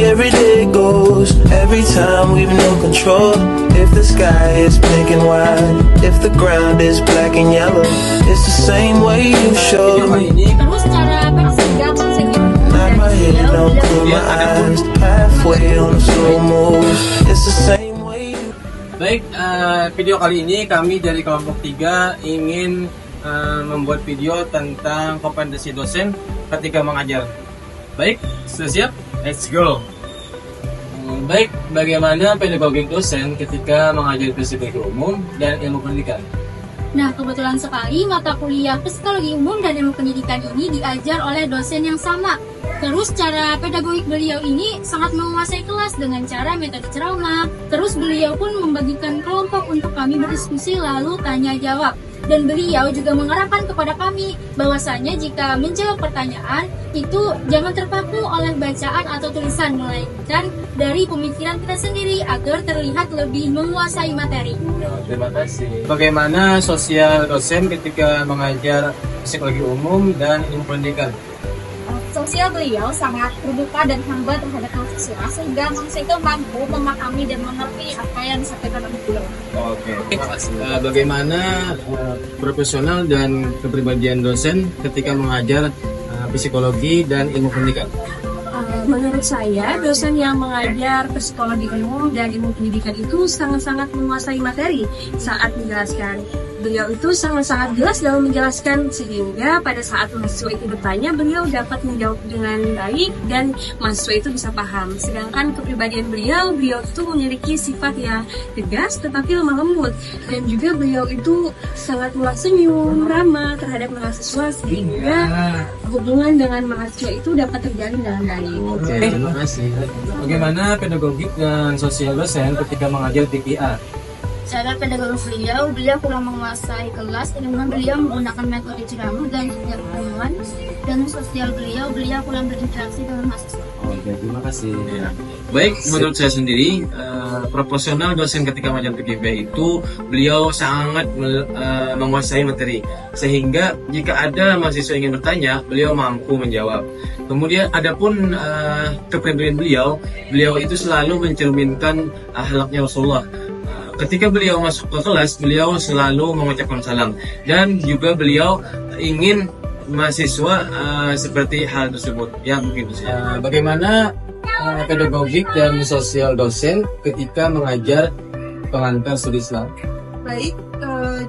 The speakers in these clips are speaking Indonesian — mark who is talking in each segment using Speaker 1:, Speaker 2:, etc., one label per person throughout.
Speaker 1: every day goes, every time we've no control. If the sky is pink and white, if the ground is black and yellow, it's the same way you show.
Speaker 2: Terus cara bersikap
Speaker 1: Nod my head, don't close my eyes. Halfway on the slow moves, it's the same way you.
Speaker 3: Baik, video kali ini kami dari kelompok 3 ingin membuat video tentang kompetensi dosen ketika mengajar. Baik, sudah siap? Let's go! Baik, bagaimana pedagogik dosen ketika mengajar psikologi umum dan ilmu pendidikan?
Speaker 2: Nah, kebetulan sekali mata kuliah psikologi umum dan ilmu pendidikan ini diajar oleh dosen yang sama. Terus cara pedagogik beliau ini sangat menguasai kelas dengan cara metode ceramah. Terus beliau pun membagikan kelompok untuk kami berdiskusi lalu tanya jawab. Dan beliau juga mengarahkan kepada kami bahwasanya jika menjawab pertanyaan itu jangan terpaku oleh bacaan atau tulisan, melainkan dari pemikiran kita sendiri agar terlihat lebih menguasai materi.
Speaker 3: Terima kasih. Bagaimana sosial dosen ketika mengajar psikologi umum dan ilmu pendidikan?
Speaker 4: Sosial beliau sangat terbuka dan humble terhadap mahasiswa sehingga mahasiswa itu mampu memahami dan mengerti apa yang disampaikan oleh beliau.
Speaker 3: Oke. Bagaimana profesional dan kepribadian dosen ketika mengajar psikologi dan ilmu pendidikan?
Speaker 5: Menurut saya, dosen yang mengajar psikologi umum dan ilmu pendidikan itu sangat-sangat menguasai materi saat menjelaskan. Beliau itu sangat-sangat jelas dalam menjelaskan sehingga pada saat mahasiswa itu bertanya, beliau dapat menjawab dengan baik dan mahasiswa itu bisa paham. Sedangkan kepribadian beliau itu memiliki sifat yang tegas tetapi lemah lembut, dan juga beliau itu sangat senyum, ramah terhadap mahasiswa sehingga hubungan dengan mahasiswa itu dapat terjalin dengan baik.
Speaker 3: Oke, terima kasih. Bagaimana pedagogik dan sosial dosen ketika mengajar TPA?
Speaker 2: Cara pedagogik beliau kurang menguasai kelas dengan beliau menggunakan metode ceramah dan penyampaian, dan sosial beliau kurang berinteraksi dengan mahasiswa.
Speaker 3: Oke, terima kasih. Baik, menurut saya sendiri, proporsional dosen ketika mengajar PKB itu beliau sangat menguasai materi, sehingga jika ada mahasiswa ingin bertanya, beliau mampu menjawab. Kemudian adapun kepribadian beliau itu selalu mencerminkan akhlaknya Rasulullah. Ketika beliau masuk ke kelas, beliau selalu mengucapkan salam, dan juga beliau ingin mahasiswa seperti hal tersebut. Ya, mungkin bagaimana pedagogik dan sosial dosen ketika mengajar pengantar studi Islam?
Speaker 6: Baik,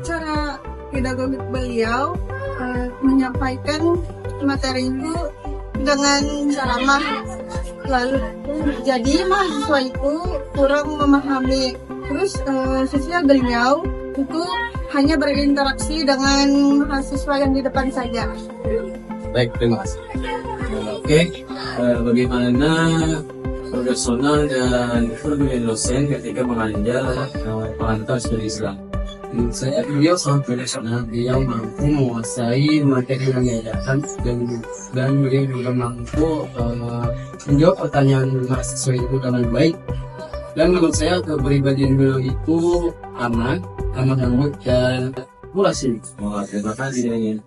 Speaker 6: cara pedagogik beliau menyampaikan materi itu dengan ceramah, lalu jadi mahasiswa itu kurang memahami. Terus sosial beliau itu hanya berinteraksi dengan mahasiswa yang di depan saja.
Speaker 3: Baik, terima kasih. Oke, bagaimana profesional dan kepribadian dosen ketika mengajar pengantar studi Islam?
Speaker 7: Beliau sangat profesional, beliau mampu menguasai materi yang diajarkan dan beliau juga mampu menjawab pertanyaan mahasiswa itu dengan baik. Dan menurut saya kepribadian beliau itu aman lembut dan murah sih.
Speaker 3: Terima kasih.